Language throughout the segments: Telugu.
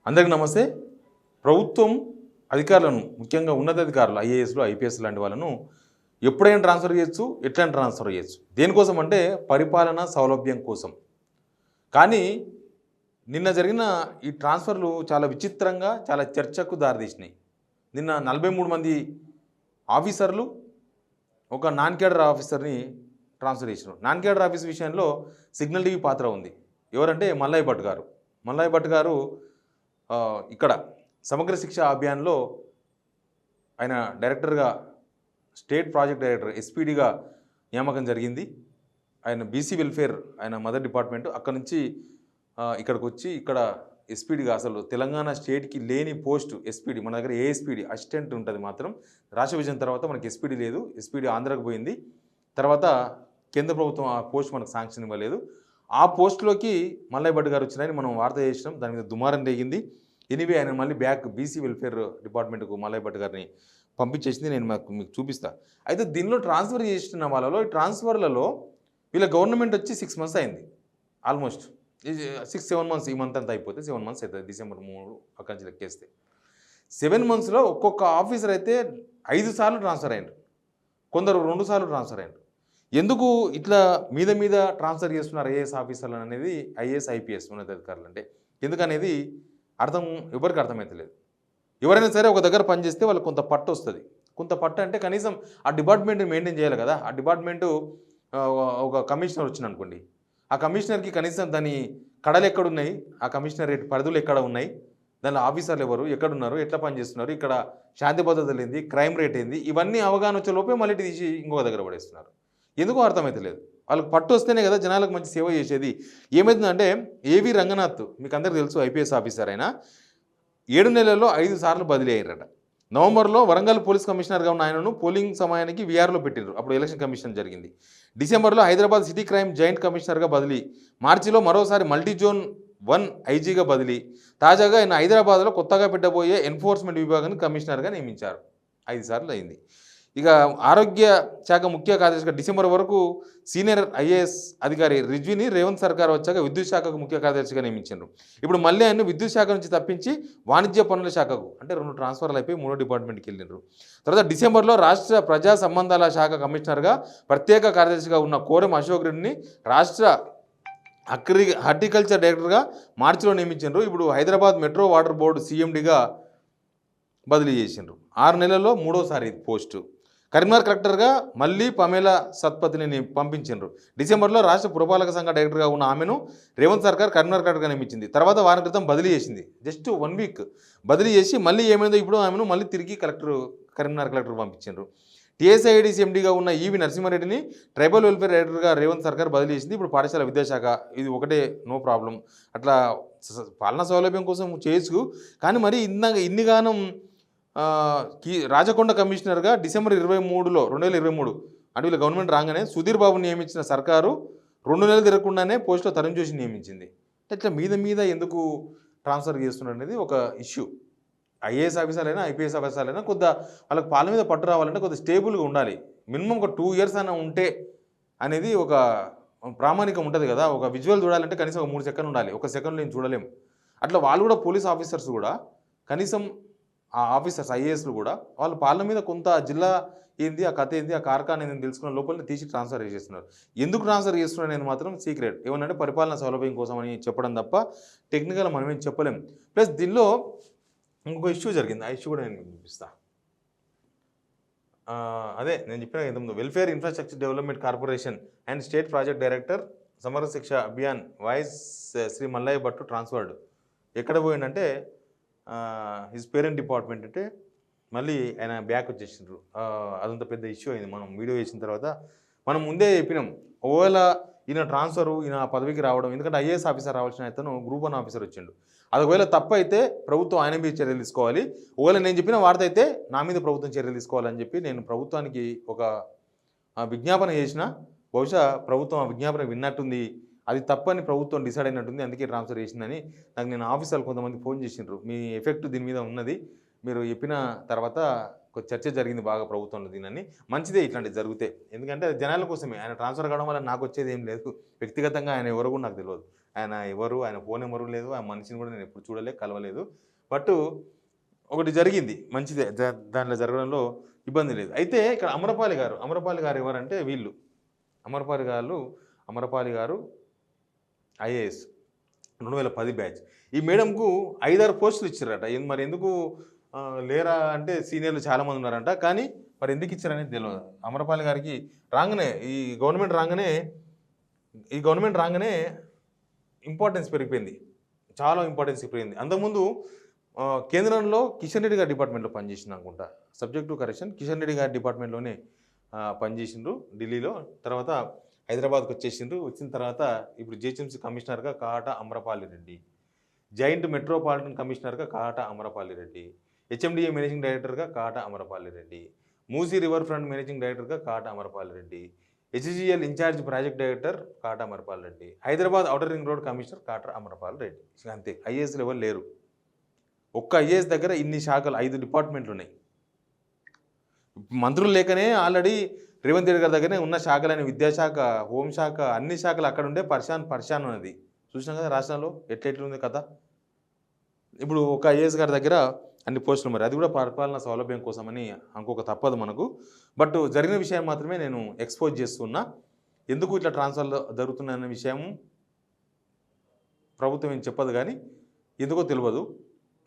అందరికీ నమస్తే. ప్రభుత్వం అధికారులను ముఖ్యంగా ఉన్నతాధికారులు ఐఏఎస్లు, ఐపీఎస్ లాంటి వాళ్ళను ఎప్పుడైనా ట్రాన్స్ఫర్ చేయొచ్చు, ఎట్లైనా ట్రాన్స్ఫర్ చేయొచ్చు. దేనికోసం అంటే పరిపాలన సౌలభ్యం కోసం. కానీ నిన్న జరిగిన ఈ ట్రాన్స్ఫర్లు చాలా విచిత్రంగా, చాలా చర్చకు దారితీసినాయి. నిన్న 43 మంది ఆఫీసర్లు, ఒక నాన్ క్యాడర్ ఆఫీసర్ని ట్రాన్స్ఫర్ చేసినారు. నాన్ క్యాడర్ ఆఫీస్ విషయంలో సిగ్నల్ టీవీ పాత్ర ఉంది. ఎవరంటే మల్లయ్య భట్ గారు. మల్లయ్య భట్ గారు ఇక్కడ సమగ్ర శిక్ష అభియాన్లో ఆయన డైరెక్టర్గా, స్టేట్ ప్రాజెక్ట్ డైరెక్టర్, ఎస్పీడీగా నియామకం జరిగింది. ఆయన బీసీ వెల్ఫేర్, ఆయన మదర్ డిపార్ట్మెంట్. అక్కడ నుంచి ఇక్కడికి వచ్చి ఇక్కడ ఎస్పీడీగా, అసలు తెలంగాణ స్టేట్కి లేని పోస్టు ఎస్పీడీ. మన దగ్గర ఏఎస్పీడీ అసిస్టెంట్ ఉంటుంది మాత్రం. రాష్ట్ర విభజన తర్వాత మనకి ఎస్పీడీ లేదు. ఎస్పీడీ ఆంధ్రాకు పోయింది. తర్వాత కేంద్ర ప్రభుత్వం ఆ పోస్ట్ మనకు శాంక్షన్ ఇవ్వలేదు. ఆ పోస్టులోకి మల్లయ్య భట్ గారు వచ్చినాయని మనం వార్త చేసినాం. దాని మీద దుమారం రేగింది. ఎనీవే ఆయన మళ్ళీ బ్యాక్ బీసీ వెల్ఫేర్ డిపార్ట్మెంట్కు మల్లయ్య భట్ గారిని పంపించేసింది. నేను మీకు చూపిస్తాను. అయితే దీనిలో ట్రాన్స్ఫర్ చేసిన వాళ్ళలో, ఈ ట్రాన్స్ఫర్లలో వీళ్ళ గవర్నమెంట్ వచ్చి 6 months అయింది. Almost 6-7 months. ఈ మంత్ అంతా అయిపోతే 7 months అవుతుంది. December 3 అక్కడి నుంచి లెక్కేస్తే 7 monthsలో ఒక్కొక్క ఆఫీసర్ అయితే 5 సార్లు ట్రాన్స్ఫర్ అయ్యారు. కొందరు 2 సార్లు ట్రాన్స్ఫర్ అయ్యారు. ఎందుకు ఇట్లా మీద ట్రాన్స్ఫర్ చేస్తున్నారు ఐఏఎస్ ఆఫీసర్లు అనేది, ఐఏఎస్ ఐపీఎస్ ఉన్నతాధికారులు అంటే ఎందుకనేది ఎవరికి అర్థమవుతలేదు. ఎవరైనా సరే ఒక దగ్గర పనిచేస్తే వాళ్ళకి కొంత పట్టు వస్తుంది. కొంత పట్టు అంటే కనీసం ఆ డిపార్ట్మెంట్ని మెయింటైన్ చేయాలి కదా. ఆ డిపార్ట్మెంటు ఒక కమిషనర్ వచ్చిన అనుకోండి, ఆ కమిషనర్కి కనీసం దాని కడలు ఎక్కడున్నాయి, ఆ కమిషనరేట్ పరిధులు ఎక్కడ ఉన్నాయి, దానిలో ఆఫీసర్లు ఎవరు, ఎక్కడున్నారు, ఎట్లా పనిచేస్తున్నారు, ఇక్కడ శాంతి భద్రతలు ఏంది, క్రైమ్ రేట్ ఏంది, ఇవన్నీ అవగాహన వచ్చే లోపే మళ్ళీ తీసి ఇంకొక దగ్గర పడేస్తున్నారు. ఎందుకో అర్థమవుతలేదు. వాళ్ళకి పట్టు వస్తేనే కదా జనాలకు మంచి సేవ చేసేది. ఏమవుతుందంటే ఏవి రంగనాథ్, మీకు అందరికీ తెలుసు, ఐపీఎస్ ఆఫీసర్ అయినా 7 నెలల్లో 5 సార్లు బదిలీ అయ్యారట. నవంబర్లో వరంగల్ పోలీస్ కమిషనర్గా ఉన్న ఆయనను పోలింగ్ సమయానికి వీఆర్లో పెట్టిండ్రు. అప్పుడు ఎలక్షన్ కమిషన్ జరిగింది. డిసెంబర్లో హైదరాబాద్ సిటీ క్రైమ్ జాయింట్ కమిషనర్గా బదిలీ. మార్చిలో మరోసారి మల్టీజోన్ 1 ఐజీగా బదిలీ. తాజాగా ఆయన హైదరాబాద్లో కొత్తగా పెట్టబోయే ఎన్ఫోర్స్మెంట్ విభాగాన్ని కమిషనర్గా నియమించారు. 5 సార్లు అయింది. ఇక ఆరోగ్య శాఖ ముఖ్య కార్యదర్శిగా డిసెంబర్ వరకు సీనియర్ ఐఏఎస్ అధికారి రిజ్వీని రేవంత్ సర్కార్ వచ్చాక విద్యుత్ శాఖకు ముఖ్య కార్యదర్శిగా నియమించారు. ఇప్పుడు మళ్ళీ ఆయన విద్యుత్ శాఖ నుంచి తప్పించి వాణిజ్య పనుల శాఖకు, అంటే 2 ట్రాన్స్ఫర్లు అయిపోయి 3వ డిపార్ట్మెంట్కి వెళ్ళినారు. తర్వాత డిసెంబర్లో రాష్ట్ర ప్రజా సంబంధాల శాఖ కమిషనర్గా ప్రత్యేక కార్యదర్శిగా ఉన్న కోరం అశోక్ రెడ్డిని రాష్ట్ర హార్టికల్చర్ డైరెక్టర్గా మార్చిలో నియమించారు. ఇప్పుడు హైదరాబాద్ మెట్రో వాటర్ బోర్డు సీఎండీగా బదిలీ చేసిండ్రు. 6 నెలల్లో 3వసారి పోస్టు. కరీంనగర్ కలెక్టర్గా మళ్ళీ పమేలా సత్పతిని పంపించారు. డిసెంబర్లో రాష్ట్ర పురపాలక సంఘ డైరెక్టర్గా ఉన్న ఆమెను రేవంత్ సర్కార్ కరీంనగర్ కలెక్టర్గా నియమించింది. తర్వాత వారం క్రితం బదిలీ చేసింది. జస్ట్ 1 week బదిలీ చేసి మళ్ళీ ఏమైందో ఇప్పుడు ఆమెను మళ్ళీ తిరిగి కరీంనగర్ కలెక్టర్ పంపించారు. టీఎస్ఐడిసి ఎండీగా ఉన్న ఈవి నరసింహారెడ్డిని ట్రైబల్ వెల్ఫేర్ డైరెక్టర్గా రేవంత్ సర్కార్ బదిలీ చేసింది. ఇప్పుడు పాఠశాల విద్యాశాఖ, ఇది ఒకటే, నో ప్రాబ్లం. అట్లా పాలనా సౌలభ్యం కోసం చేయొచ్చు. కానీ మరి ఇన్నిగానం రాజకొండ కమిషనర్గా డిసెంబర్ 23 2023 అంటే వీళ్ళ గవర్నమెంట్ రాగానే సుధీర్ బాబు నియమించిన సర్కారు 2 నెలలు తిరగకుండానే పోస్టులో తరుణ్ జోషి నియమించింది. ఇట్లా మీద ఎందుకు ట్రాన్స్ఫర్ చేస్తున్నారు అనేది ఒక ఇష్యూ. ఐఏఎస్ ఆఫీసర్లైనా, ఐపీఎస్ ఆఫీసర్లైనా కొద్దిగా వాళ్ళకి పాలన మీద పట్టు రావాలంటే కొద్దిగా స్టేబుల్గా ఉండాలి. మినిమం ఒక 2 years అయినా ఉంటే అనేది ఒక ప్రామాణికం ఉంటుంది కదా. ఒక విజువల్ చూడాలంటే కనీసం ఒక 3 seconds ఉండాలి. 1 second నేను చూడలేము. అట్లా వాళ్ళు కూడా, పోలీస్ ఆఫీసర్స్ కూడా కనీసం, ఆ ఆఫీసర్స్ ఐఏఎస్లు కూడా వాళ్ళ పాలన మీద కొంత జిల్లా ఏంది, ఆ కథ ఏంది, ఆ కార్ఖాన ఏంది తెలుసుకున్న లోపల తీసి ట్రాన్స్ఫర్ చేస్తున్నారు. ఎందుకు ట్రాన్స్ఫర్ చేస్తున్నారు అనేది మాత్రం సీక్రెట్. ఏమనంటే పరిపాలన సౌలభ్యం కోసం అని చెప్పడం తప్ప టెక్నికల్ మనం ఏం చెప్పలేం. ప్లస్ దీనిలో ఇంకొక ఇష్యూ జరిగింది. ఆ ఇష్యూ కూడా నేను చూపిస్తాను. అదే నేను చెప్పిన ఇంతకుముందు, welfare infrastructure development corporation and state project director సమగ్ర శిక్ష అభియాన్ వైస్ శ్రీ మల్లయ్య భట్టు ట్రాన్స్ఫర్డ్. ఎక్కడ పోయిందంటే హిజ్ పేరెంట్ డిపార్ట్మెంట్. అంటే మళ్ళీ ఆయన బ్యాక్ వచ్చేసిండ్రు. అదంత పెద్ద ఇష్యూ అయింది. మనం వీడియో చేసిన తర్వాత మనం ముందే చెప్పినాం, ఒకవేళ ఈయన ట్రాన్స్ఫరు, ఈయన పదవికి రావడం, ఎందుకంటే ఐఏఎస్ ఆఫీసర్ రావాల్సిన అతను గ్రూప్ 1 ఆఫీసర్ వచ్చిండు. అది ఒకవేళ తప్పు అయితే ప్రభుత్వం ఆయన మీద చర్యలు తీసుకోవాలి. ఒకవేళ నేను చెప్పిన వార్త అయితే నా మీద ప్రభుత్వం చర్యలు తీసుకోవాలని చెప్పి నేను ప్రభుత్వానికి ఒక విజ్ఞాపన చేసిన. బహుశా ప్రభుత్వం ఆ విజ్ఞాపన విన్నట్టుంది. అది తప్పని ప్రభుత్వం డిసైడ్ అయినట్టుంది, అందుకే ట్రాన్స్ఫర్ చేసిందని నాకు నేను ఆఫీసర్లు కొంతమంది ఫోన్ చేసిండ్రు. మీ ఎఫెక్ట్ దీని మీద ఉన్నది, మీరు చెప్పిన తర్వాత చర్చ జరిగింది బాగా ప్రభుత్వంలో దీనని. మంచిదే ఇట్లాంటివి జరిగితే, ఎందుకంటే జనాల కోసమే. ఆయన ట్రాన్స్ఫర్ కావడం వల్ల నాకు వచ్చేది ఏం లేదు. వ్యక్తిగతంగా ఆయన ఎవరు కూడా నాకు తెలియదు. ఆయన ఎవరు, ఆయన ఫోన్ నెంబరు లేదు, ఆ మనిషిని కూడా నేను ఎప్పుడు చూడలే, కలవలేదు. బట్ ఒకటి జరిగింది మంచిదే, దాంట్లో జరగడంలో ఇబ్బంది లేదు. అయితే ఇక్కడ అమరపాలి గారు ఎవరంటే వీళ్ళు అమరపాలి గారు ఐఏఎస్ 2010 బ్యాచ్. ఈ మేడంకు 5-6 పోస్టులు ఇచ్చారట. మరి ఎందుకు లేరా అంటే సీనియర్లు చాలామంది ఉన్నారంట, కానీ మరి ఎందుకు ఇచ్చారనేది తెలియదు. అమరపాలి గారికి రాగానే ఈ గవర్నమెంట్ రాగానే ఇంపార్టెన్స్ పెరిగిపోయింది, చాలా ఇంపార్టెన్స్ పెరిగింది. అంతకుముందు కేంద్రంలో కిషన్ రెడ్డి గారి డిపార్ట్మెంట్లో పనిచేసింది అనుకుంటా, subject to correction, Kishan Reddy గారి డిపార్ట్మెంట్లోనే పనిచేసిండ్రు ఢిల్లీలో. తర్వాత హైదరాబాద్కి వచ్చేసిండ్రు. వచ్చిన తర్వాత ఇప్పుడు జిహెచ్ఎంసీ కమిషనర్గా కాట అమరపాలి రెడ్డి, జాయింట్ మెట్రోపాలిటన్ కమిషనర్గా కాట అమరపాలి రెడ్డి, హెచ్ఎండిఏ మేనేజింగ్ డైరెక్టర్గా Kata Amrapali Reddy, Musi river front managing డైరెక్టర్గా Kata Amrapali Reddy, HGL incharge project director Kata Amrapal Reddy, Hyderabad outer ring road commissioner Kata Amrapal Reddy. అంతే, ఐఏఎస్ లెవెల్ లేరు. ఒక్క ఐఏఎస్ దగ్గర ఇన్ని శాఖలు, 5 డిపార్ట్మెంట్లు ఉన్నాయి. మంత్రులు లేకనే ఆల్రెడీ రేవంత్ రెడ్డి గారి దగ్గరనే ఉన్న శాఖలని విద్యాశాఖ, హోంశాఖ, అన్ని శాఖలు అక్కడ ఉండే పరిశాన్ ఉన్నది. చూసినాం కదా రాష్ట్రంలో ఎట్లెట్లుంది కథ. ఇప్పుడు ఒక ఐఏఎస్ గారి దగ్గర అన్ని పోస్టులు, మరి అది కూడా పరిపాలన సౌలభ్యం కోసమని అనుకోక తప్పదు మనకు. బట్ జరిగిన విషయం మాత్రమే నేను ఎక్స్పోజ్ చేస్తున్నా. ఎందుకు ఇట్లా ట్రాన్స్ఫర్లు జరుగుతున్నాయన్న విషయం ప్రభుత్వం ఏం చెప్పదు, కానీ ఎందుకో తెలియదు.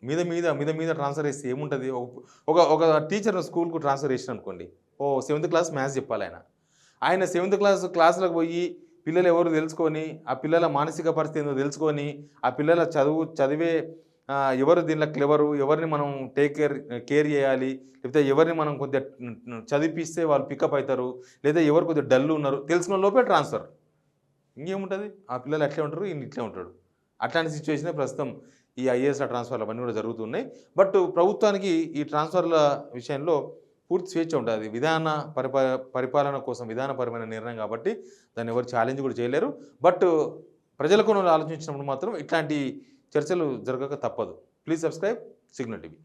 మీద ట్రాన్స్ఫర్ చేస్తే ఏముంటుంది. ఒక టీచర్ స్కూల్కు ట్రాన్స్ఫర్ చేసిన అనుకోండి, 7th క్లాస్ మ్యాథ్స్ చెప్పాలి ఆయన 7th క్లాస్లకు పోయి పిల్లలు ఎవరు తెలుసుకొని, ఆ పిల్లల మానసిక పరిస్థితి ఏందో తెలుసుకొని, ఆ పిల్లల చదివే ఎవరు దీనిలో క్లెవరు, ఎవరిని మనం కేర్ చేయాలి, లేకపోతే ఎవరిని మనం కొద్దిగా చదివిపిస్తే వాళ్ళు పికప్ అవుతారు, లేదా ఎవరు కొద్దిగా డల్ ఉన్నారు తెలుసుకున్న లోపే ట్రాన్స్ఫర్. ఇంకేముంటుంది, ఆ పిల్లలు అట్లే ఉంటారు, ఈయన ఇట్లే ఉంటాడు. అట్లాంటి సిచ్యువేషనే ప్రస్తుతం ఈ ఐఏఎస్ల ట్రాన్స్ఫర్లు అవన్నీ కూడా జరుగుతున్నాయి. బట్ ప్రభుత్వానికి ఈ ట్రాన్స్ఫర్ల విషయంలో పూర్తి స్వేచ్ఛ ఉంటుంది. పరిపాలన కోసం విధానపరమైన నిర్ణయం కాబట్టి దాన్ని ఎవరు ఛాలెంజ్ కూడా చేయలేరు. బట్ ప్రజల కోణంలో ఆలోచించినప్పుడు మాత్రం ఇట్లాంటి చర్చలు జరగక తప్పదు. Please subscribe signal TV.